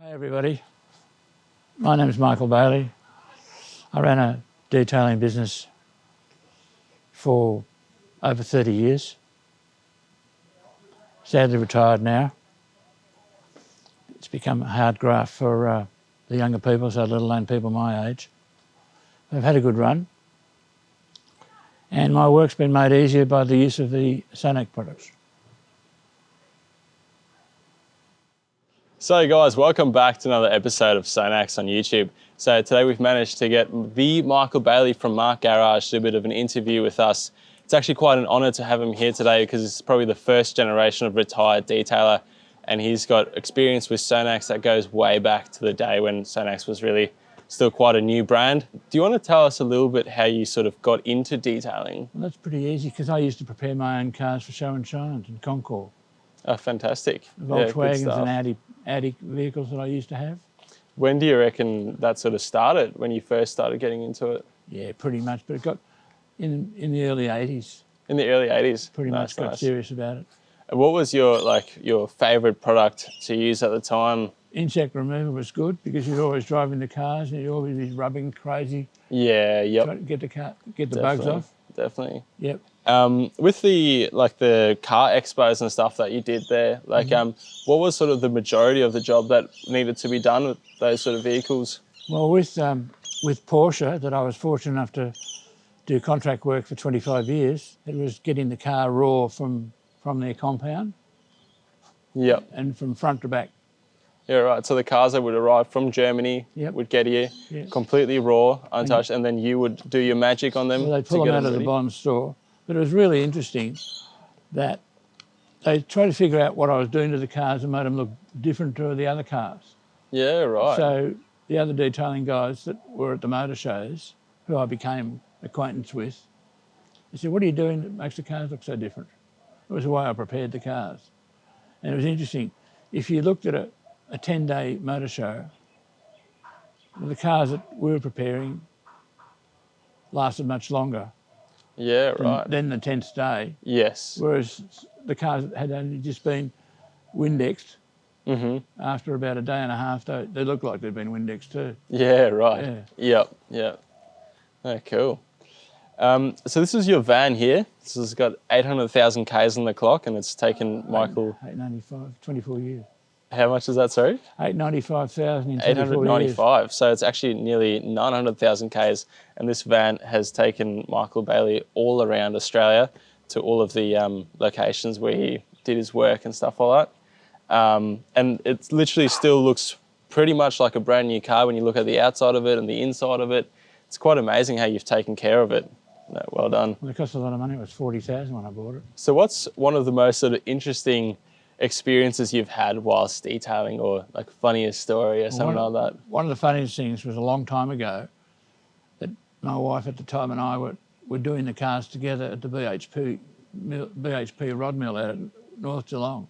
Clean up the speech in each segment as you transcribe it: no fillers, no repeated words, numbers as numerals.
Hi everybody, my name is Michael Bailey. I ran a detailing business for over 30 years. Sadly retired now. It's become a hard graft for the younger people, so let alone people my age. I've had a good run and my work's been made easier by the use of the Sonax products. So guys, welcome back to another episode of Sonax on YouTube. So today we've managed to get the Michael Bailey from Mark Garage to do a bit of an interview with us. It's actually quite an honour to have him here today because it's probably the first generation of retired detailer and he's got experience with Sonax that goes way back to the day when Sonax was really still quite a new brand. Do you want to tell us a little bit how you sort of got into detailing? Well, that's pretty easy because I used to prepare my own cars for show and shines and Concours. Oh, fantastic. Volkswagens and Audi vehicles that I used to have. When do you reckon that sort of started, when you first started getting into it? Yeah, pretty much, but it got in the early 80s. In the early 80s? Pretty much got serious about it. And what was your favourite product to use at the time? Insect remover was good because you'd always drive in the cars and you'd always be rubbing crazy. Yeah, yep. Trying to get the bugs off. Definitely. Yep. With the car expos and stuff that you did there, what was sort of the majority of the job that needed to be done with those sort of vehicles? Well, with Porsche, that I was fortunate enough to do contract work for 25 years, it was getting the car raw from their compound. Yep. And from front to back. Yeah, right. So the cars that would arrive from Germany would get here completely raw, untouched, and then you would do your magic on them. Well, they'd pull them out of the bottom store. But it was really interesting that they tried to figure out what I was doing to the cars and made them look different to the other cars. Yeah, right. So the other detailing guys that were at the motor shows, who I became acquaintance with, they said, "What are you doing that makes the cars look so different?" It was the way I prepared the cars. And it was interesting. If you looked at a 10-day motor show, the cars that we were preparing lasted much longer. Yeah, right. Then the 10th day. Yes. Whereas the cars that had only just been Windexed, after about a day and a half, they looked like they'd been Windexed too. Yeah, right. Yeah. Yep. Oh, cool. So this is your van here. This has got 800,000 Ks on the clock and it's taken Michael... 895, 24 years. How much is that, sorry? 895,000 in 24 895. years. So it's actually nearly 900,000 Ks. And this van has taken Michael Bailey all around Australia to all of the locations where he did his work and stuff like that. And it literally still looks pretty much like a brand new car when you look at the outside of it and the inside of it. It's quite amazing how you've taken care of it. No, well done. Well, it cost a lot of money. It was 40,000 when I bought it. So what's one of the most sort of interesting experiences you've had whilst detailing, or like funniest story or something like that? One of the funniest things was a long time ago that my wife at the time and I were doing the cars together at the BHP rod mill out at North Geelong.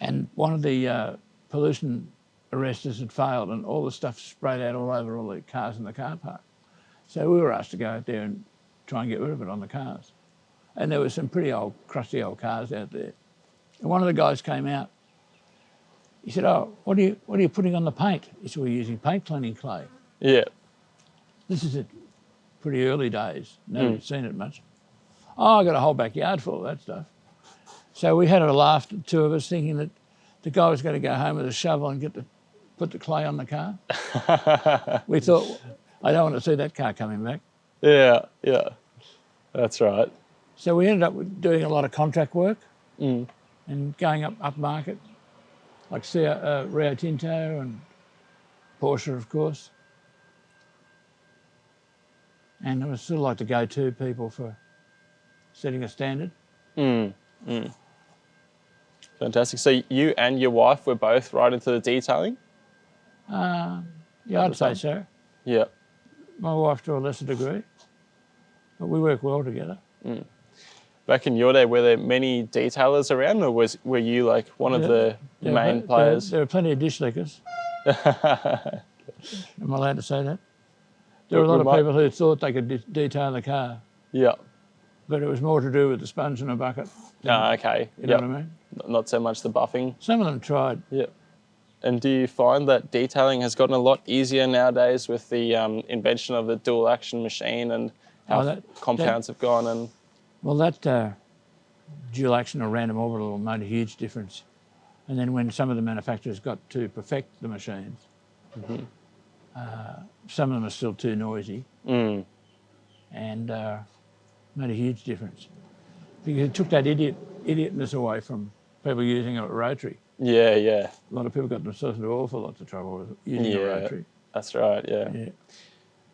And one of the pollution arresters had failed and all the stuff sprayed out all over all the cars in the car park. So we were asked to go out there and try and get rid of it on the cars. And there were some pretty old, crusty old cars out there. And one of the guys came out. He said, "Oh, what are you putting on the paint?" He said, "We're using paint cleaning clay." Yeah. This is at pretty early days. Never seen it much. "Oh, I got a whole backyard full of that stuff." So we had a laugh, the two of us, thinking that the guy was going to go home with a shovel and put the clay on the car. We thought, I don't want to see that car coming back. Yeah, that's right. So we ended up doing a lot of contract work and going up market, like Rio Tinto and Porsche, of course. And it was sort of like the go-to people for setting a standard. Fantastic. So you and your wife were both right into the detailing? Yeah, I'd say so. Yeah. My wife to a lesser degree, but we work well together. Back in your day, were there many detailers around, or were you like one of the main players? There were plenty of dish lickers. Am I allowed to say that? There were a lot of people who thought they could detail the car. Yeah. But it was more to do with the sponge in a bucket. Okay. You know what I mean? Not so much the buffing. Some of them tried. Yeah. And do you find that detailing has gotten a lot easier nowadays with the invention of the dual action machine and how compounds have gone? And well, that dual action or random orbital made a huge difference. And then when some of the manufacturers got to perfect the machines, some of them are still too noisy, and made a huge difference because it took that idiotness away from people using a rotary. Yeah. A lot of people got themselves into awful lots of trouble with using a rotary. That's right, yeah.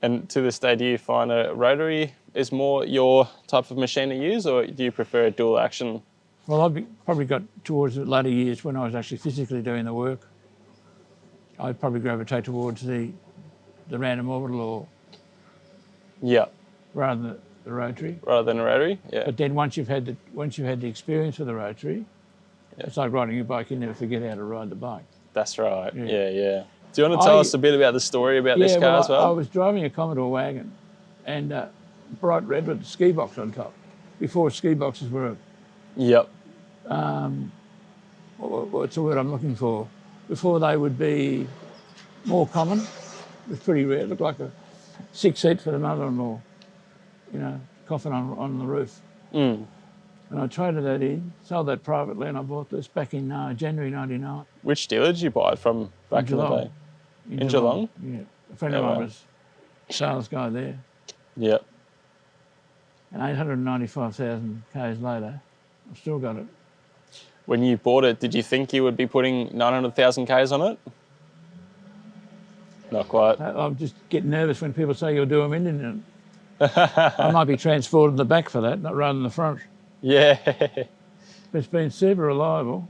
And to this day, do you find a rotary is more your type of machine to use, or do you prefer a dual action? Well, I've probably got towards the later years when I was actually physically doing the work, I'd probably gravitate towards the random orbital or rather than the rotary. Rather than a rotary, yeah. But then once you've had the experience with the rotary, it's like riding a bike. You never forget how to ride the bike. That's right. Yeah. Do you want to tell us a bit about the story about this car as well? I was driving a Commodore wagon, and bright red with the ski box on top. Before ski boxes were. What's the word I'm looking for? Before they would be more common. It was pretty rare. It looked like a 6 seat for the mother-in-law, coffin on the roof. And I traded that in, sold that privately, and I bought this back in January '99. Which dealer did you buy it from back in the day? In Geelong? Yeah. A friend of mine was a sales guy there. Yep. And 895,000 Ks later, I've still got it. When you bought it, did you think you would be putting 900,000 Ks on it? Not quite. I just get nervous when people say you'll do them in I might be transported in the back for that, not rather than the front. Yeah. But it's been super reliable.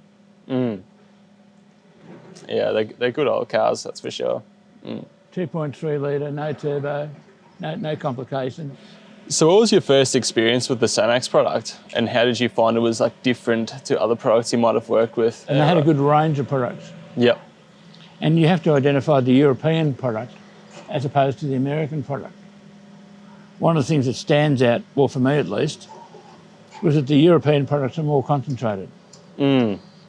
Yeah, they're good old cars, that's for sure. 2.3 litre, no turbo, no complications. So what was your first experience with the Sonax product, and how did you find it was different to other products you might have worked with? And they had a good range of products. Yep. And you have to identify the European product as opposed to the American product. One of the things that stands out, well for me at least, was that the European products are more concentrated.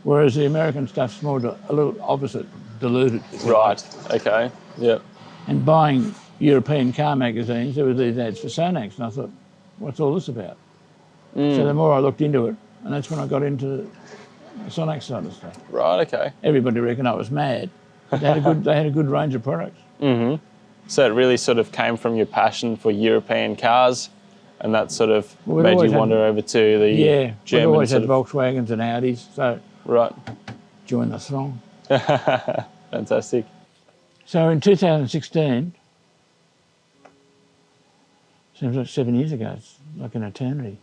Whereas the American stuff's more a little opposite, diluted. Right, okay, yep. And buying European car magazines, there were these ads for Sonax, and I thought, what's all this about? So the more I looked into it, and that's when I got into the Sonax side of stuff. Right, okay. Everybody reckoned I was mad, but they had a good range of products. So it really sort of came from your passion for European cars, and that sort of made you wander over to the German. We've always had Volkswagens and Audis, so join the throng. Fantastic. So in 2016, seems like 7 years ago, it's like an eternity,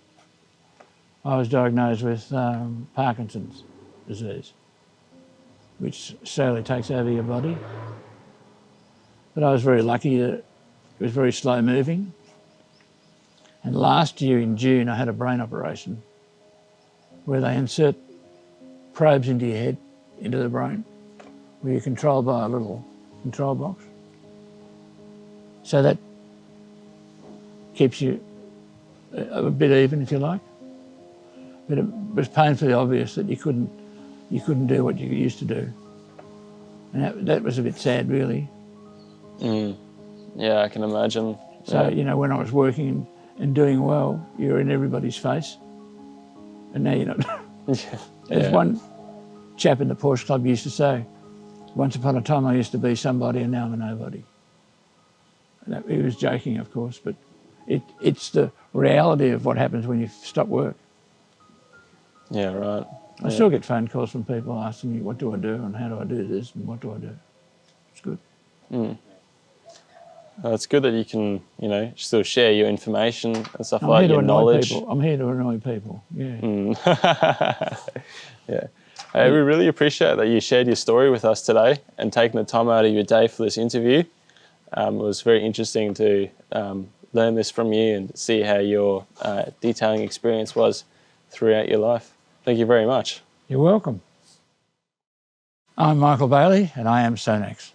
I was diagnosed with Parkinson's disease, which slowly takes over your body. But I was very lucky that it was very slow moving. And last year in June, I had a brain operation where they insert probes into your head, into the brain, where you're controlled by a little control box. So that keeps you a bit even, if you like. But it was painfully obvious that you couldn't do what you used to do. And that was a bit sad, really. Yeah, I can imagine. So, when I was working and doing well, you're in everybody's face. And now you're not. As one chap in the Porsche Club used to say, once upon a time I used to be somebody and now I'm a nobody. And he was joking, of course, but it's the reality of what happens when you stop work. Yeah, right. I still get phone calls from people asking me, what do I do and how do I do this and what do I do? It's good. It's good that you can, still share your information and stuff like your knowledge. I'm here to annoy people, yeah. Yeah. Hey, we really appreciate that you shared your story with us today and taking the time out of your day for this interview. It was very interesting to learn this from you and see how your detailing experience was throughout your life. Thank you very much. You're welcome. I'm Michael Bailey and I am Sonax.